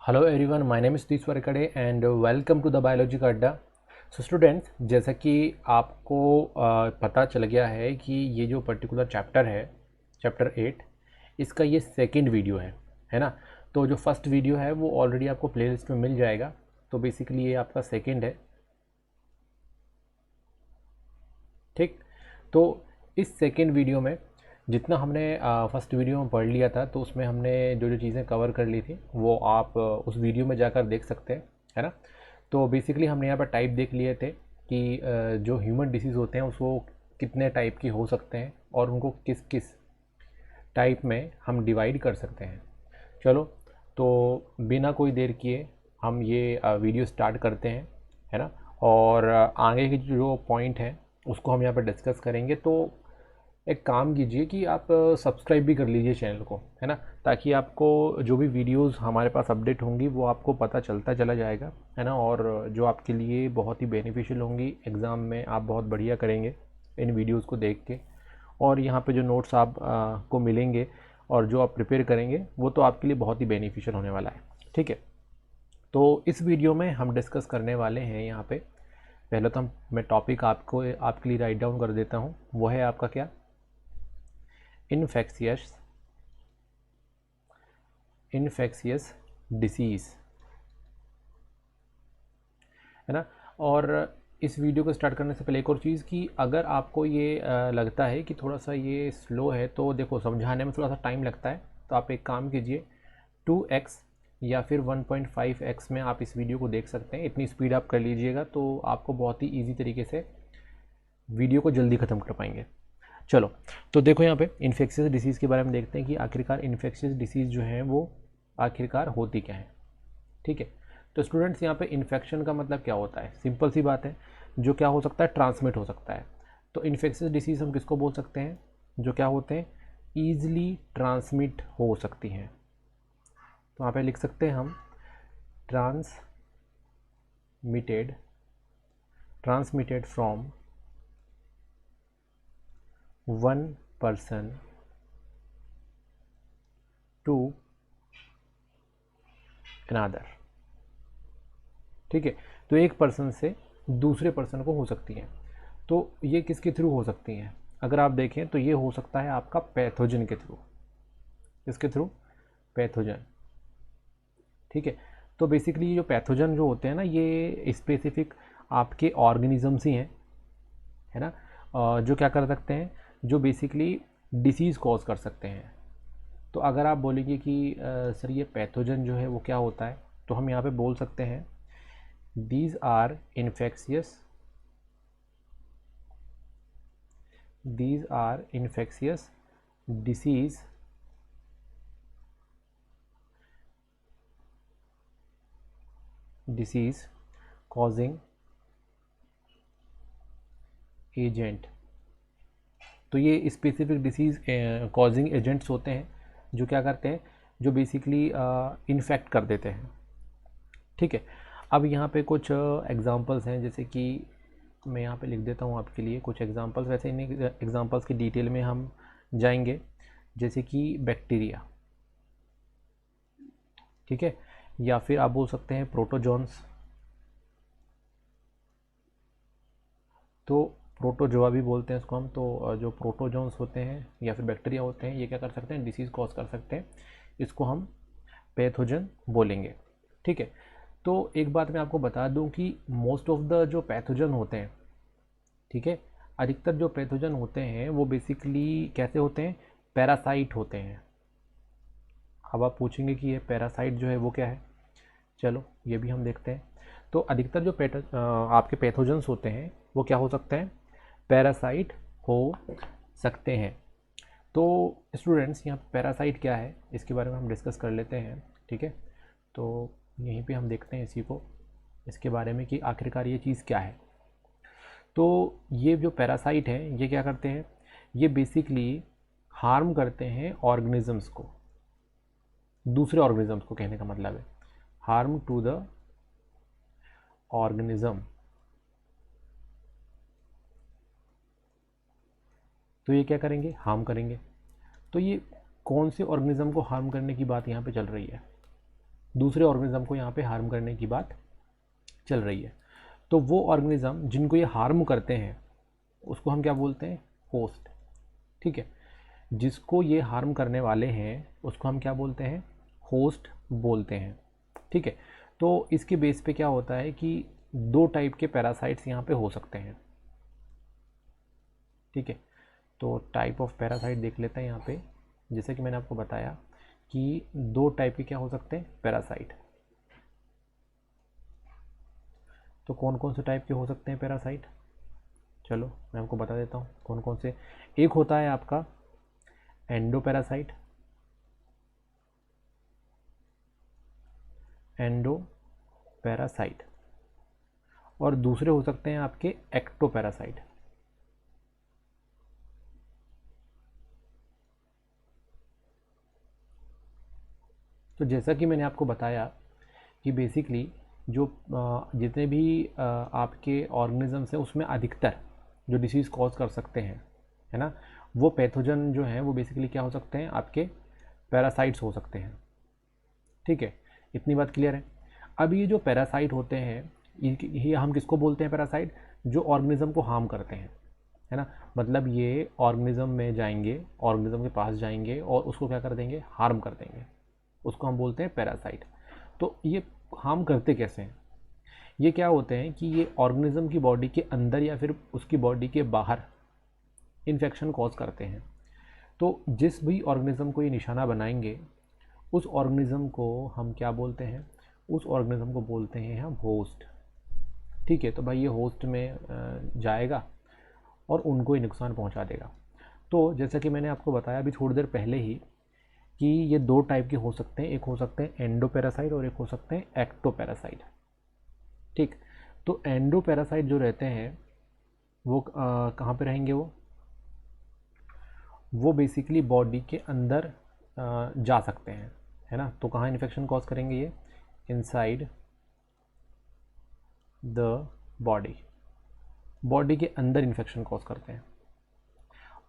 Hello everyone, my name is Tis Warkade and welcome to the biology का अड्डा। So students, जैसा कि आपको पता चल गया है कि ये जो पर्टिकुलर चैप्टर है, चैप्टर 8, इसका ये सेकंड वीडियो है ना। तो जो फर्स्ट वीडियो है वो ऑलरेडी आपको प्लेलिस्ट में मिल जाएगा। तो बेसिकली ये आपका सेकंड है, ठीक। तो इस सेकंड वीडियो में जितना हमने फर्स्ट वीडियो में पढ़ लिया था, तो उसमें हमने जो जो चीज़ें कवर कर ली थी वो आप उस वीडियो में जाकर देख सकते हैं, है ना। तो बेसिकली हमने यहाँ पर टाइप देख लिए थे कि जो ह्यूमन डिसीज़ होते हैं उसको कितने टाइप की हो सकते हैं और उनको किस किस टाइप में हम डिवाइड कर सकते हैं। चलो, तो बिना कोई देर किए हम ये वीडियो स्टार्ट करते हैं, है ना। और आगे के जो पॉइंट हैं उसको हम यहाँ पर डिस्कस करेंगे। तो एक काम कीजिए कि आप सब्सक्राइब भी कर लीजिए चैनल को, है ना, ताकि आपको जो भी वीडियोस हमारे पास अपडेट होंगी वो आपको पता चलता चला जाएगा, है ना। और जो आपके लिए बहुत ही बेनिफिशियल होंगी, एग्ज़ाम में आप बहुत बढ़िया करेंगे इन वीडियोस को देख के। और यहाँ पे जो नोट्स आप को मिलेंगे और जो आप प्रिपेयर करेंगे वो तो आपके लिए बहुत ही बेनिफिशियल होने वाला है, ठीक है। तो इस वीडियो में हम डिस्कस करने वाले हैं यहाँ पे, पहले तो मैं टॉपिक आपके लिए राइट डाउन कर देता हूँ। वो है आपका क्या, इन्फेक्शियस डिसीज़, है ना। और इस वीडियो को स्टार्ट करने से पहले एक और चीज़ कि अगर आपको ये लगता है कि थोड़ा सा ये स्लो है, तो देखो समझाने में थोड़ा सा टाइम लगता है, तो आप एक काम कीजिए, 2x या फिर 1.5x में आप इस वीडियो को देख सकते हैं। इतनी स्पीड आप कर लीजिएगा तो आपको बहुत ही ईजी तरीके से वीडियो को जल्दी ख़त्म कर पाएंगे। चलो, तो देखो यहाँ पे इन्फेक्शियस डिसीज़ के बारे में देखते हैं कि आखिरकार इन्फेक्शियस डिसीज़ जो है वो आखिरकार होती क्या है, ठीक है। तो स्टूडेंट्स, यहाँ पे इन्फेक्शन का मतलब क्या होता है, सिंपल सी बात है, जो क्या हो सकता है, ट्रांसमिट हो सकता है। तो इन्फेक्शियस डिसीज़ हम किसको बोल सकते हैं, जो क्या होते हैं, ईजिली ट्रांसमिट हो सकती हैं। तो यहाँ पे लिख सकते हैं हम transmitted from one person to another, ठीक है। तो एक पर्सन से दूसरे पर्सन को हो सकती हैं। तो ये किसके थ्रू हो सकती हैं, अगर आप देखें तो ये हो सकता है आपका पैथोजन के थ्रू। किसके थ्रू, पैथोजन, ठीक है। तो बेसिकली ये जो पैथोजन जो होते हैं ना, ये स्पेसिफिक आपके ऑर्गेनिजम्स ही हैं, है ना। जो क्या कर सकते हैं, जो बेसिकली डिसीज़ कॉज कर सकते हैं। तो अगर आप बोलेंगे कि सर ये पैथोजन जो है वो क्या होता है, तो हम यहाँ पे बोल सकते हैं these are infectious disease causing agent. तो ये स्पेसिफिक डिसीज़ कॉजिंग एजेंट्स होते हैं जो क्या करते हैं, जो बेसिकली इन्फेक्ट कर देते हैं, ठीक है। अब यहाँ पे कुछ एग्जांपल्स हैं, जैसे कि मैं यहाँ पे लिख देता हूँ आपके लिए कुछ एग्जांपल्स। वैसे इन एग्जांपल्स की डिटेल में हम जाएंगे, जैसे कि बैक्टीरिया, ठीक है, या फिर आप बोल सकते हैं प्रोटोजोन्स। तो प्रोटोजोआ भी बोलते हैं इसको हम। तो जो प्रोटोजोन्स होते हैं या फिर बैक्टीरिया होते हैं, ये क्या कर सकते हैं, डिसीज़ कॉज कर सकते हैं। इसको हम पैथोजन बोलेंगे, ठीक है। तो एक बात मैं आपको बता दूं कि मोस्ट ऑफ द जो पैथोजन होते हैं, ठीक है, अधिकतर जो पैथोजन होते हैं वो बेसिकली कैसे होते हैं, पैरासाइट होते हैं। अब आप पूछेंगे कि ये पैरासाइट जो है वो क्या है, चलो ये भी हम देखते हैं। तो अधिकतर जो आपके पैथोजन्स होते हैं वो क्या हो सकते हैं, पैरासाइट हो सकते हैं। तो स्टूडेंट्स, यहाँ पैरासाइट क्या है इसके बारे में हम डिस्कस कर लेते हैं, ठीक है। तो यहीं पे हम देखते हैं इसी को, इसके बारे में कि आखिरकार ये चीज़ क्या है। तो ये जो पैरासाइट है ये क्या करते हैं, ये बेसिकली हार्म करते हैं ऑर्गेनिजम्स को, दूसरे ऑर्गेनिजम्स को, कहने का मतलब है हार्म टू द ऑर्गेनिज्म। तो ये क्या करेंगे, हार्म करेंगे। तो ये कौन से ऑर्गेनिज्म को हार्म करने की बात यहाँ पे चल रही है, दूसरे ऑर्गेनिज्म को यहाँ पे हार्म करने की बात चल रही है। तो वो ऑर्गेनिज्म जिनको ये हार्म करते हैं उसको हम क्या बोलते हैं? होस्ट। ठीक है, जिसको ये हार्म करने वाले हैं उसको हम क्या बोलते हैं? होस्ट बोलते हैं। ठीक है, तो इसके बेस पे क्या होता है कि दो टाइप के पैरासाइट्स यहाँ पे हो सकते हैं। ठीक है, तो टाइप ऑफ पैरासाइट देख लेते हैं यहाँ पे। जैसे कि मैंने आपको बताया कि दो टाइप के क्या हो सकते हैं? पैरासाइट। तो कौन कौन से टाइप के हो सकते हैं पैरासाइट? चलो मैं आपको बता देता हूँ कौन कौन से। एक होता है आपका एंडोपैरासाइट, एंडोपैरासाइट, और दूसरे हो सकते हैं आपके एक्टोपैरासाइट। तो जैसा कि मैंने आपको बताया कि बेसिकली जो जितने भी आपके ऑर्गेनिजम्स हैं उसमें अधिकतर जो डिसीज़ कॉज कर सकते हैं, है ना, वो पैथोजन जो हैं वो बेसिकली क्या हो सकते हैं? आपके पैरासाइट्स हो सकते हैं। ठीक है, इतनी बात क्लियर है। अब ये जो पैरासाइट होते हैं ये हम किसको बोलते हैं? पैरासाइट जो ऑर्गेनिज्म को हार्म करते हैं, है ना। मतलब ये ऑर्गेनिज्म में जाएंगे, ऑर्गेनिज्म के पास जाएंगे और उसको क्या कर देंगे? हार्म कर देंगे। उसको हम बोलते हैं पैरासाइट। तो ये हार्म करते कैसे हैं? ये क्या होते हैं कि ये ऑर्गेनिज्म की बॉडी के अंदर या फिर उसकी बॉडी के बाहर इन्फेक्शन कॉज करते हैं। तो जिस भी ऑर्गेनिज्म को ये निशाना बनाएंगे उस ऑर्गेनिज्म को हम क्या बोलते हैं? उस ऑर्गेनिज्म को बोलते हैं हम होस्ट। ठीक है, तो भाई ये होस्ट में जाएगा और उनको ही नुकसान पहुंचा देगा। तो जैसा कि मैंने आपको बताया अभी थोड़ी देर पहले ही कि ये दो टाइप के हो सकते हैं, एक हो सकते हैं एंडोपैरासाइट और एक हो सकते हैं एक्टोपैरासाइट। ठीक, तो एंडोपैरासाइट जो रहते हैं वो कहाँ पे रहेंगे? वो बेसिकली बॉडी के अंदर जा सकते हैं, है ना। तो कहाँ इन्फेक्शन कॉज करेंगे? ये इनसाइड द बॉडी, बॉडी के अंदर इन्फेक्शन कॉज करते हैं।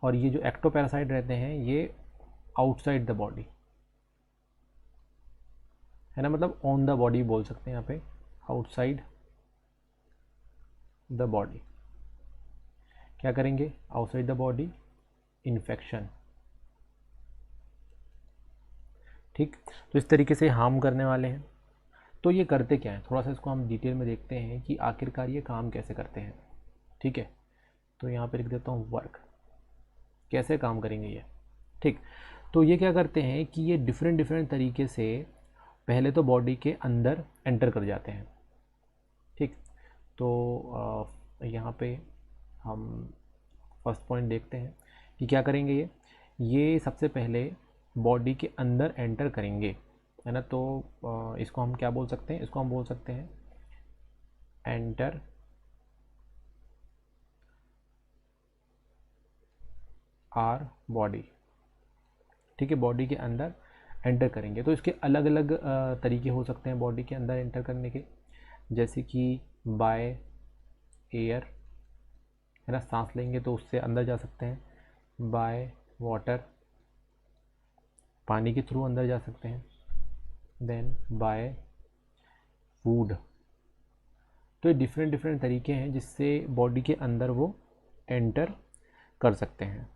और ये जो एक्टोपैरासाइट रहते हैं ये आउटसाइड द बॉडी, है ना, मतलब ऑन द बॉडी बोल सकते हैं यहाँ पे, आउटसाइड द बॉडी। क्या करेंगे? Outside the body infection. ठीक, तो इस तरीके से हार्म करने वाले हैं। तो ये करते क्या है? थोड़ा सा इसको हम डिटेल में देखते हैं कि आखिरकार ये काम कैसे करते हैं। ठीक है, तो यहाँ पे लिख देता हूँ वर्क। कैसे काम करेंगे ये? ठीक, तो ये क्या करते हैं कि ये डिफरेंट डिफरेंट तरीके से पहले तो बॉडी के अंदर एंटर कर जाते हैं। ठीक, तो यहाँ पे हम फर्स्ट पॉइंट देखते हैं कि क्या करेंगे ये सबसे पहले बॉडी के अंदर एंटर करेंगे, है ना। तो इसको हम क्या बोल सकते हैं? इसको हम बोल सकते हैं एंटर आर बॉडी। ठीक है, बॉडी के अंदर एंटर करेंगे। तो इसके अलग अलग तरीके हो सकते हैं बॉडी के अंदर एंटर करने के, जैसे कि बाय एयर, है ना, सांस लेंगे तो उससे अंदर जा सकते हैं। बाय वाटर, पानी के थ्रू अंदर जा सकते हैं। Then by food. तो ये डिफरेंट डिफरेंट तरीके हैं जिससे बॉडी के अंदर वो एंटर कर सकते हैं।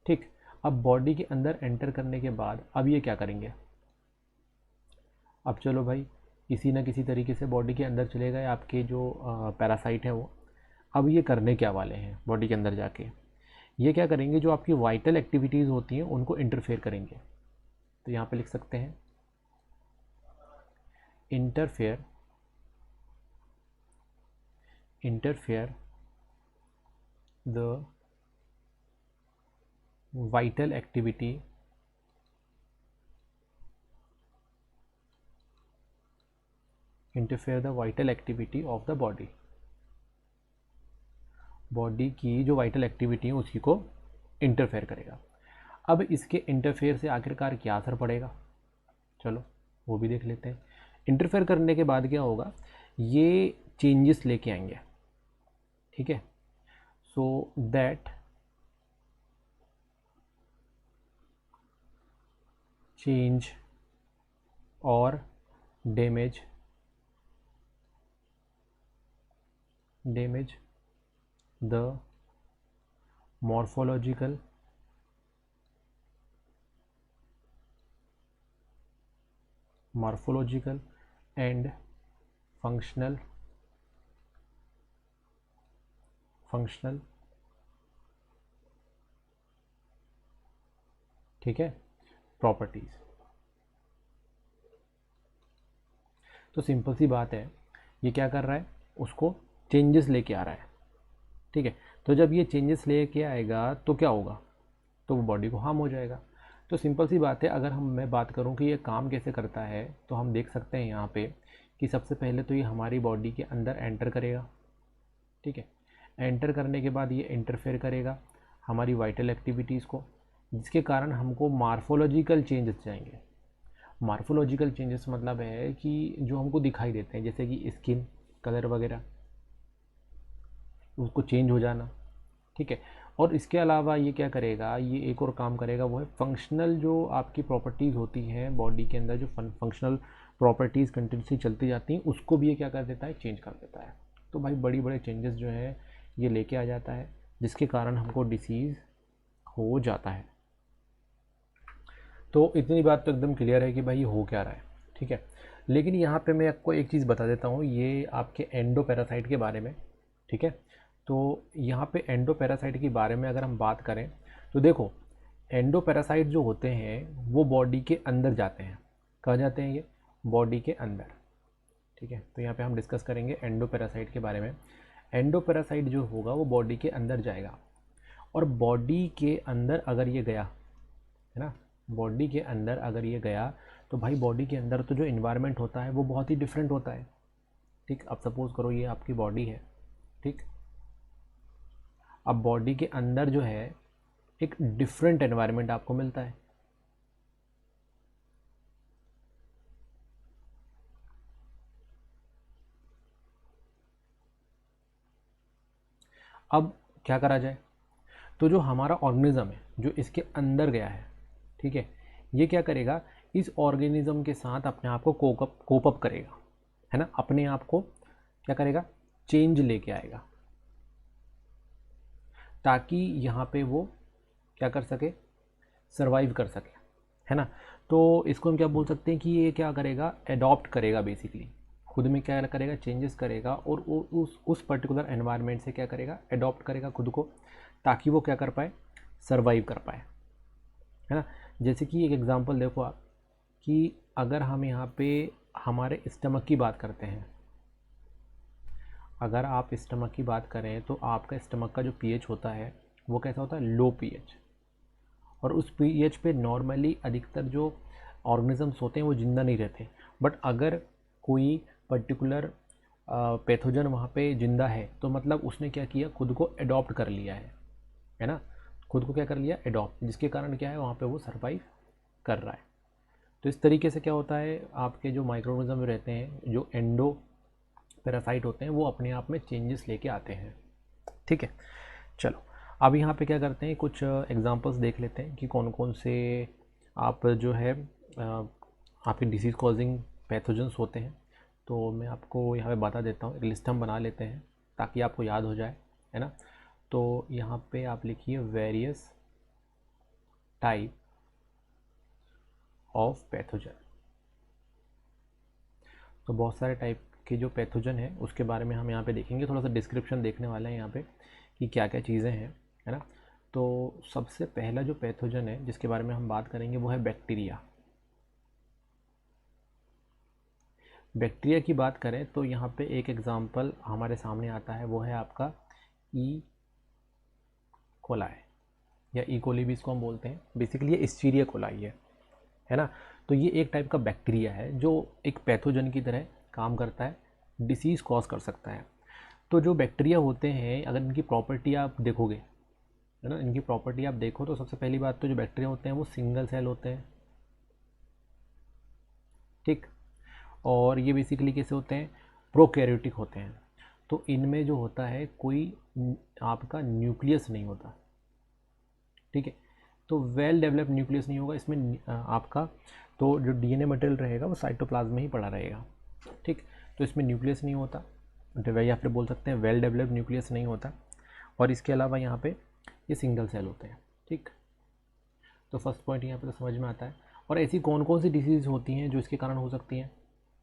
ठीक, अब बॉडी के अंदर एंटर करने के बाद अब ये क्या करेंगे? अब चलो भाई किसी ना किसी तरीके से बॉडी के अंदर चले गए आपके जो पैरासाइट है वो। अब ये करने क्या वाले हैं बॉडी के अंदर जाके? ये क्या करेंगे? जो आपकी वाइटल एक्टिविटीज़ होती हैं उनको इंटरफेयर करेंगे। तो यहाँ पे लिख सकते हैं interfere, interfere the vital activity interfere the vital activity of the body. Body की जो वाइटल एक्टिविटी है उसी को इंटरफेयर करेगा। अब इसके इंटरफेयर से आखिरकार क्या असर पड़ेगा? चलो वो भी देख लेते हैं। इंटरफेयर करने के बाद क्या होगा? ये चेंजेस लेके आएंगे। ठीक है, सो दैट चेंज और damage the morphological and functional ठीक है प्रॉपर्टीज। तो सिंपल सी बात है, ये क्या कर रहा है, उसको चेंजेस लेके आ रहा है। ठीक है, तो जब ये चेंजेस लेके आएगा तो क्या होगा, तो वो बॉडी को हार्म हो जाएगा। तो सिंपल सी बात है, अगर मैं बात करूं कि ये काम कैसे करता है, तो हम देख सकते हैं यहाँ पे कि सबसे पहले तो ये हमारी बॉडी के अंदर एंटर करेगा। ठीक है, एंटर करने के बाद ये इंटरफेयर करेगा हमारी वाइटल एक्टिविटीज़ को, जिसके कारण हमको मार्फोलॉजिकल चेंजेस जाएंगे। मार्फोलॉजिकल चेंजेस मतलब है कि जो हमको दिखाई देते हैं, जैसे कि स्किन कलर वगैरह, उसको चेंज हो जाना। ठीक है, और इसके अलावा ये क्या करेगा, ये एक और काम करेगा, वो है फंक्शनल जो आपकी प्रॉपर्टीज़ होती हैं बॉडी के अंदर, जो फंक्शनल प्रॉपर्टीज़ कंटिन्यूसली चलती जाती हैं, उसको भी ये क्या कर देता है, चेंज कर देता है। तो भाई बड़ी बड़े चेंजेस जो है ये लेके आ जाता है, जिसके कारण हमको डिसीज़ हो जाता है। तो इतनी बात तो एकदम क्लियर है कि भाई ये हो क्या रहा है। ठीक है, लेकिन यहाँ पे मैं आपको एक चीज़ बता देता हूँ, ये आपके एंडोपैरासाइट के बारे में। ठीक है, तो यहाँ पे एंडोपैरासाइट के बारे में अगर हम बात करें तो देखो, एंडोपैरासाइट जो होते हैं वो बॉडी के अंदर जाते हैं। कहाँ जाते हैं ये, बॉडी के अंदर। ठीक है, तो यहाँ पे हम डिस्कस करेंगे एंडोपैरासाइट के बारे में। एंडोपैरासाइट जो होगा वो बॉडी के अंदर जाएगा, और बॉडी के अंदर अगर ये गया, है ना, बॉडी के अंदर अगर ये गया तो भाई बॉडी के अंदर तो जो इन्वायरमेंट होता है वो बहुत ही डिफरेंट होता है। ठीक, अब सपोज़ करो ये आपकी बॉडी है। ठीक, अब बॉडी के अंदर जो है एक डिफरेंट एनवायरनमेंट आपको मिलता है। अब क्या करा जाए, तो जो हमारा ऑर्गेनिज्म है जो इसके अंदर गया है, ठीक है, ये क्या करेगा, इस ऑर्गेनिज्म के साथ अपने आप को कोप अप करेगा, है ना, अपने आप को क्या करेगा, चेंज लेके आएगा, ताकि यहाँ पे वो क्या कर सके, सरवाइव कर सके, है ना। तो इसको हम क्या बोल सकते हैं कि ये क्या करेगा, एडॉप्ट करेगा, बेसिकली खुद में क्या करेगा, चेंजेस करेगा, और उस पर्टिकुलर एनवायरनमेंट से क्या करेगा, एडॉप्ट करेगा खुद को, ताकि वो क्या कर पाए, सरवाइव कर पाए, है ना। जैसे कि एक एग्जांपल देखो आप, कि अगर हम यहाँ पे हमारे स्टमक की बात करते हैं, अगर आप स्टमक की बात करें तो आपका स्टमक का जो पीएच होता है वो कैसा होता है, लो पीएच, और उस पीएच पे नॉर्मली अधिकतर जो ऑर्गेनिजम्स होते हैं वो ज़िंदा नहीं रहते। बट अगर कोई पर्टिकुलर पैथोजन वहाँ पे ज़िंदा है, तो मतलब उसने क्या किया, खुद को एडॉप्ट कर लिया है ना, खुद को क्या कर लिया, एडॉप्ट, जिसके कारण क्या है, वहाँ पे वो सर्वाइव कर रहा है। तो इस तरीके से क्या होता है, आपके जो माइक्रो ऑर्गेनिज्म रहते हैं, जो एंडो पैरासाइट होते हैं, वो अपने आप में चेंजेस लेके आते हैं। ठीक है, चलो अब यहाँ पे क्या करते हैं, कुछ एग्जांपल्स देख लेते हैं कि कौन कौन से आप जो है आपके डिसीज़ कॉजिंग पैथोजेंस होते हैं। तो मैं आपको यहाँ पे बता देता हूँ, एक लिस्ट हम बना लेते हैं ताकि आपको याद हो जाए, है ना। तो यहाँ पे आप लिखिए वेरियस टाइप ऑफ पैथोजन। तो बहुत सारे टाइप के जो पैथोजन है उसके बारे में हम यहाँ पे देखेंगे, थोड़ा सा डिस्क्रिप्शन देखने वाले हैं यहाँ पे कि क्या क्या चीज़ें हैं, है ना। तो सबसे पहला जो पैथोजन है जिसके बारे में हम बात करेंगे वो है बैक्टीरिया। बैक्टीरिया की बात करें तो यहाँ पे एक एग्जांपल हमारे सामने आता है, वो है आपका ई कोलाई, या ई कोली भी इसको हम बोलते हैं, बेसिकली ये एस्चेरिचिया कोलाई है ना। तो ये एक टाइप का बैक्टीरिया है जो एक पैथोजन की तरह काम करता है, डिसीज़ कॉज कर सकता है। तो जो बैक्टीरिया होते हैं, अगर इनकी प्रॉपर्टी आप देखोगे, है ना, इनकी प्रॉपर्टी आप देखो तो सबसे पहली बात तो जो बैक्टीरिया होते हैं वो सिंगल सेल होते हैं। ठीक, और ये बेसिकली कैसे होते हैं, प्रोकैरियोटिक होते हैं। तो इनमें जो होता है कोई आपका न्यूक्लियस नहीं होता। ठीक है, तो वेल डेवलप्ड न्यूक्लियस नहीं होगा इसमें आपका, तो जो डीएनए मटेरियल रहेगा वो साइटोप्लाज्म में ही पड़ा रहेगा, ठीक। तो इसमें न्यूक्लियस नहीं होता, या फिर बोल सकते हैं वेल डेवलप्ड न्यूक्लियस नहीं होता। और इसके अलावा यहाँ पे ये सिंगल सेल होते हैं, ठीक। तो फर्स्ट पॉइंट यहाँ पे तो समझ में आता है। और ऐसी कौन कौन सी डिसीज़ होती हैं जो इसके कारण हो सकती हैं,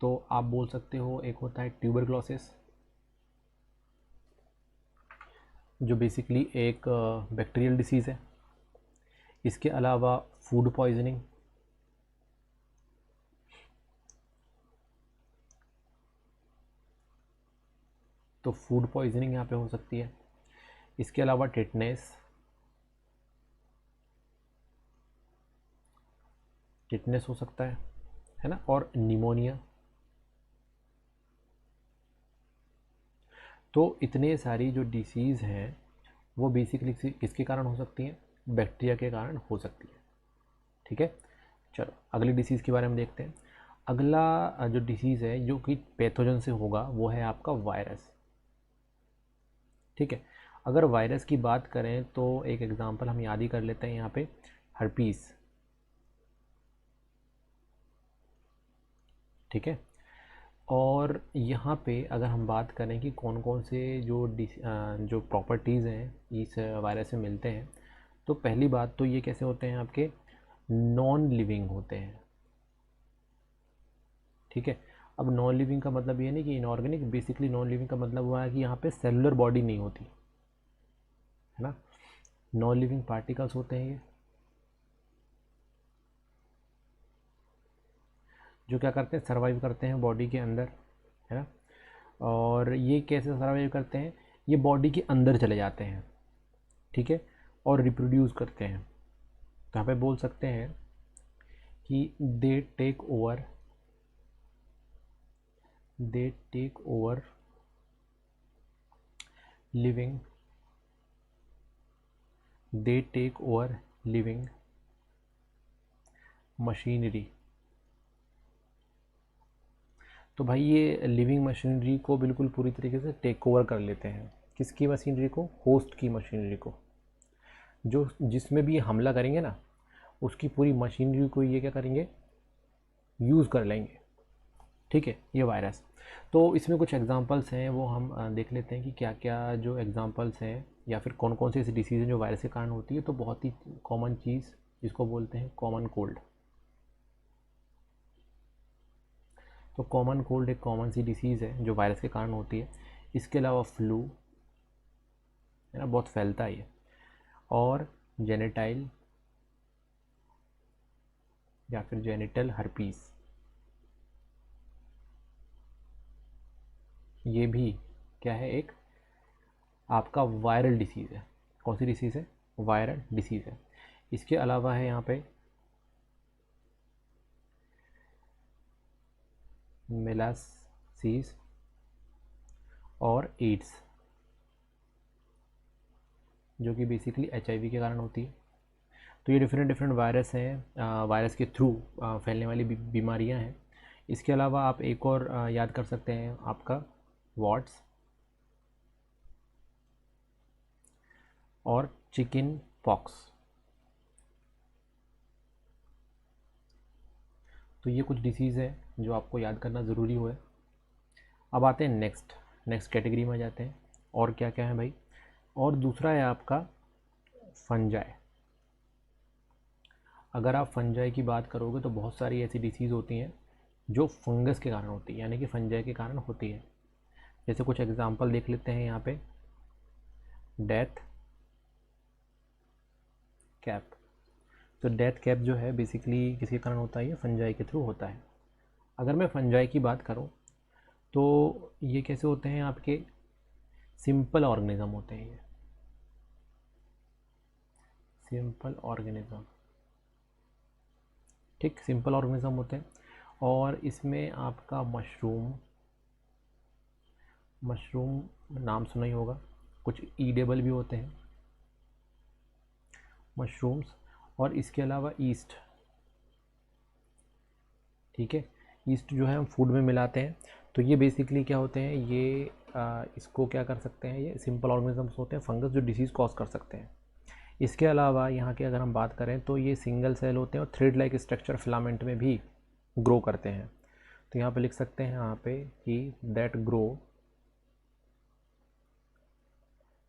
तो आप बोल सकते हो एक होता है ट्यूबरक्लोसिस, जो बेसिकली एक बैक्टीरियल डिसीज़ है। इसके अलावा फूड पॉइजनिंग, तो फूड पॉइजनिंग यहाँ पे हो सकती है। इसके अलावा टिटनेस, हो सकता है ना, और निमोनिया। तो इतने सारी जो डिसीज़ हैं वो बेसिकली किसके कारण हो सकती हैं, बैक्टीरिया के कारण हो सकती है, ठीक है। चलो अगली डिसीज़ के बारे में देखते हैं। अगला जो डिसीज़ है जो कि पैथोजन से होगा वो है आपका वायरस, ठीक है। अगर वायरस की बात करें तो एक एग्जांपल हम याद ही कर लेते हैं यहाँ पे, हर्पीस, ठीक है। और यहाँ पे अगर हम बात करें कि कौन कौन से जो प्रॉपर्टीज़ हैं इस वायरस से मिलते हैं, तो पहली बात तो ये कैसे होते हैं आपके, नॉन लिविंग होते हैं, ठीक है। अब नॉन लिविंग का मतलब ये नहीं कि इनऑर्गेनिक, बेसिकली नॉन लिविंग का मतलब हुआ है कि यहाँ पे सेलुलर बॉडी नहीं होती है ना, नॉन लिविंग पार्टिकल्स होते हैं ये, जो क्या करते हैं, सर्वाइव करते हैं बॉडी के अंदर, है ना। और ये कैसे सर्वाइव करते हैं, ये बॉडी के अंदर चले जाते हैं, ठीक है, और रिप्रोड्यूस करते हैं। तो यहाँ पे बोल सकते हैं कि they take over living machinery. तो भाई ये लिविंग मशीनरी को बिल्कुल पूरी तरीके से टेक ओवर कर लेते हैं। किसकी मशीनरी को, होस्ट की मशीनरी को, जो जिसमें भी हमला करेंगे ना उसकी पूरी मशीनरी को ये क्या करेंगे, यूज़ कर लेंगे, ठीक है, ये वायरस। तो इसमें कुछ एग्जांपल्स हैं वो हम देख लेते हैं कि क्या क्या जो एग्जांपल्स हैं या फिर कौन कौन सी ऐसी डिसीज़ हैं जो वायरस के कारण होती है। तो बहुत ही कॉमन चीज़ जिसको बोलते हैं कॉमन कोल्ड। तो कॉमन कोल्ड एक कॉमन सी डिसीज़ है जो वायरस के कारण होती है। इसके अलावा फ्लू है ना, बहुत फैलता है ये, और जेनेटाइल या फिर जेनिटल हर्पीस, ये भी क्या है, एक आपका वायरल डिसीज़ है। कौन सी डिसीज़ है, वायरल डिसीज़ है। इसके अलावा है यहाँ पे मेलासीस और एड्स, जो कि बेसिकली HIV के कारण होती है। तो ये डिफरेंट वायरस हैं, वायरस के थ्रू फैलने वाली बीमारियां हैं। इसके अलावा आप एक और याद कर सकते हैं, आपका वॉट्स और चिकन पॉक्स। तो ये कुछ डिसीज़ है जो आपको याद करना ज़रूरी हो है। अब आते हैं नेक्स्ट कैटेगरी में जाते हैं। और क्या क्या है भाई, और दूसरा है आपका फंजाई। अगर आप फंजाई की बात करोगे तो बहुत सारी ऐसी डिसीज़ होती हैं जो फंगस के कारण होती है, यानी कि फंजाई के कारण होती है। जैसे कुछ एग्जांपल देख लेते हैं यहाँ पे, डेथ कैप। तो डेथ कैप जो है बेसिकली किसके कारण होता है, ये फंजाई के थ्रू होता है। अगर मैं फंजाई की बात करूँ तो ये कैसे होते हैं, आपके सिंपल ऑर्गेनिज्म होते हैं, ये सिंपल ऑर्गेनिज्म, ठीक, सिंपल ऑर्गेनिज्म होते हैं। और इसमें आपका मशरूम नाम सुना ही होगा, कुछ ईडेबल भी होते हैं मशरूम्स, और इसके अलावा ईस्ट, ठीक है, ईस्ट जो है हम फूड में मिलाते हैं। तो ये बेसिकली क्या होते हैं, ये इसको क्या कर सकते हैं, ये सिंपल ऑर्गेनिजम्स होते हैं, फंगस जो डिसीज़ कॉज कर सकते हैं। इसके अलावा यहाँ की अगर हम बात करें तो ये सिंगल सेल होते हैं और थ्रेड लाइक स्ट्रक्चर फिलामेंट में भी ग्रो करते हैं। तो यहाँ पे लिख सकते हैं यहाँ पे कि दैट ग्रो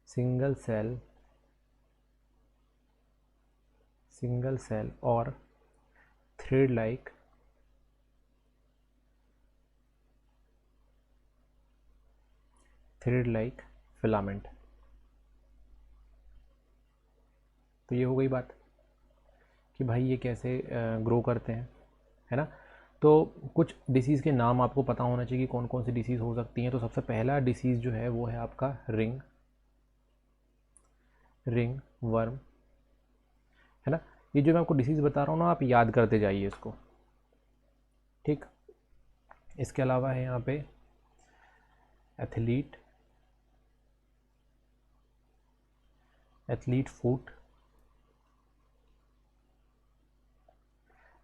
सिंगल सेल और थ्रेड लाइक फिलामेंट। तो ये हो गई बात कि भाई ये कैसे ग्रो करते हैं, है ना। तो कुछ डिसीज़ के नाम आपको पता होना चाहिए कि कौन कौन सी डिसीज़ हो सकती हैं। तो सबसे पहला डिसीज़ जो है वो है आपका रिंग वर्म, है ना। ये जो मैं आपको डिसीज़ बता रहा हूँ ना, आप याद करते जाइए इसको, ठीक। इसके अलावा है यहाँ पे एथलीट फुट,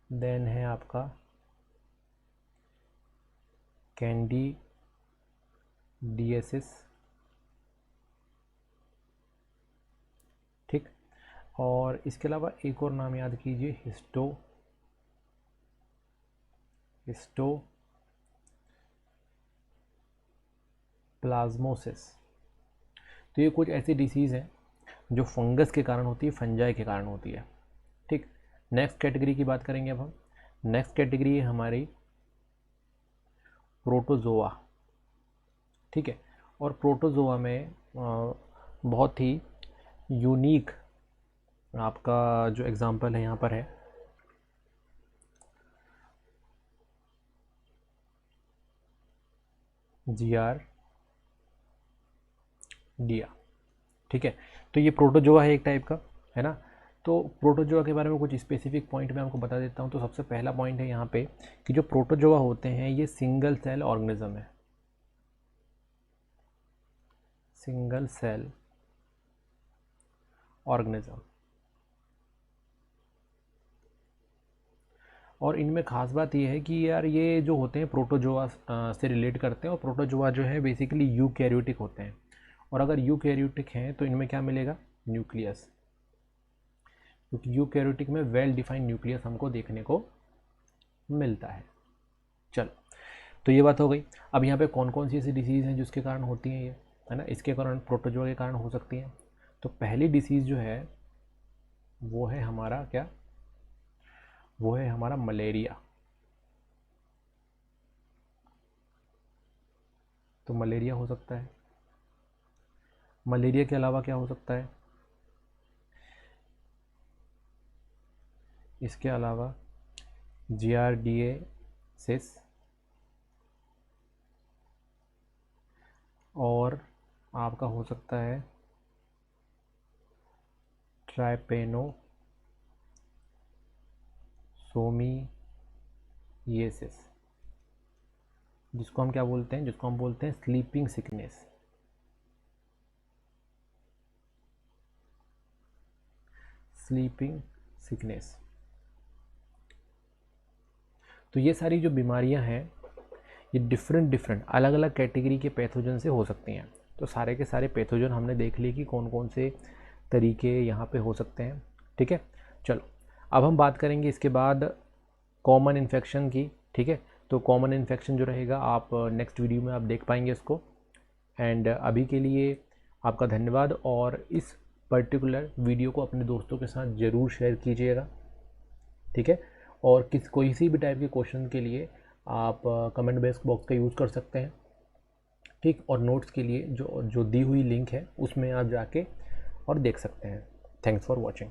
देन है आपका कैंडिडियासिस, ठीक। और इसके अलावा एक और नाम याद कीजिए, हिस्टोप्लाज्मोसिस। तो ये कुछ ऐसी डिसीज़ हैं जो फंगस के कारण होती है, फंजाई के कारण होती है, ठीक। नेक्स्ट कैटेगरी की बात करेंगे अब हम। नेक्स्ट कैटेगरी है हमारी प्रोटोजोआ, ठीक है। और प्रोटोजोआ में बहुत ही यूनिक आपका जो एग्जांपल है यहाँ पर है जियार्डिया, ठीक है। तो ये प्रोटोजोआ है एक टाइप का, है ना। तो प्रोटोजोआ के बारे में कुछ स्पेसिफिक पॉइंट मैं आपको बता देता हूँ। तो सबसे पहला पॉइंट है यहाँ पे कि जो प्रोटोजोआ होते हैं ये सिंगल सेल ऑर्गेनिज्म है, सिंगल सेल ऑर्गेनिज्म। और इनमें ख़ास बात ये है कि यार ये जो होते हैं प्रोटोजोआ से रिलेट करते हैं, और प्रोटोजोआ जो है बेसिकली यूकैरियोटिक होते हैं। और अगर यूकैरियोटिक हैं तो इनमें क्या मिलेगा, न्यूक्लियस, क्योंकि यूकैरियोटिक में वेल डिफाइंड न्यूक्लियस हमको देखने को मिलता है। चलो, तो ये बात हो गई। अब यहाँ पे कौन कौन सी ऐसी डिसीज़ हैं जिसके कारण होती हैं ये, है ना, इसके कारण प्रोटोजोआ के कारण हो सकती हैं। तो पहली डिसीज़ जो है वो है हमारा क्या, वो है हमारा मलेरिया। तो मलेरिया हो सकता है। मलेरिया के अलावा क्या हो सकता है, इसके अलावा जियार्डियासिस और आपका हो सकता है ट्राइपेनोसोमियासिस, जिसको हम क्या बोलते हैं, जिसको हम बोलते हैं स्लीपिंग सिकनेस। तो ये सारी जो बीमारियां हैं ये डिफरेंट अलग अलग कैटेगरी के पैथोजन से हो सकती हैं। तो सारे के सारे पैथोजन हमने देख लिए कि कौन कौन से तरीके यहाँ पे हो सकते हैं, ठीक है। चलो, अब हम बात करेंगे इसके बाद कॉमन इन्फेक्शन की, ठीक है। तो कॉमन इन्फेक्शन जो रहेगा आप नेक्स्ट वीडियो में आप देख पाएंगे इसको। एंड अभी के लिए आपका धन्यवाद, और इस पर्टिकुलर वीडियो को अपने दोस्तों के साथ ज़रूर शेयर कीजिएगा, ठीक है। और कोई सी भी टाइप के क्वेश्चन के लिए आप कमेंट बॉक्स का यूज़ कर सकते हैं, ठीक। और नोट्स के लिए जो दी हुई लिंक है उसमें आप जाके और देख सकते हैं। Thanks for watching.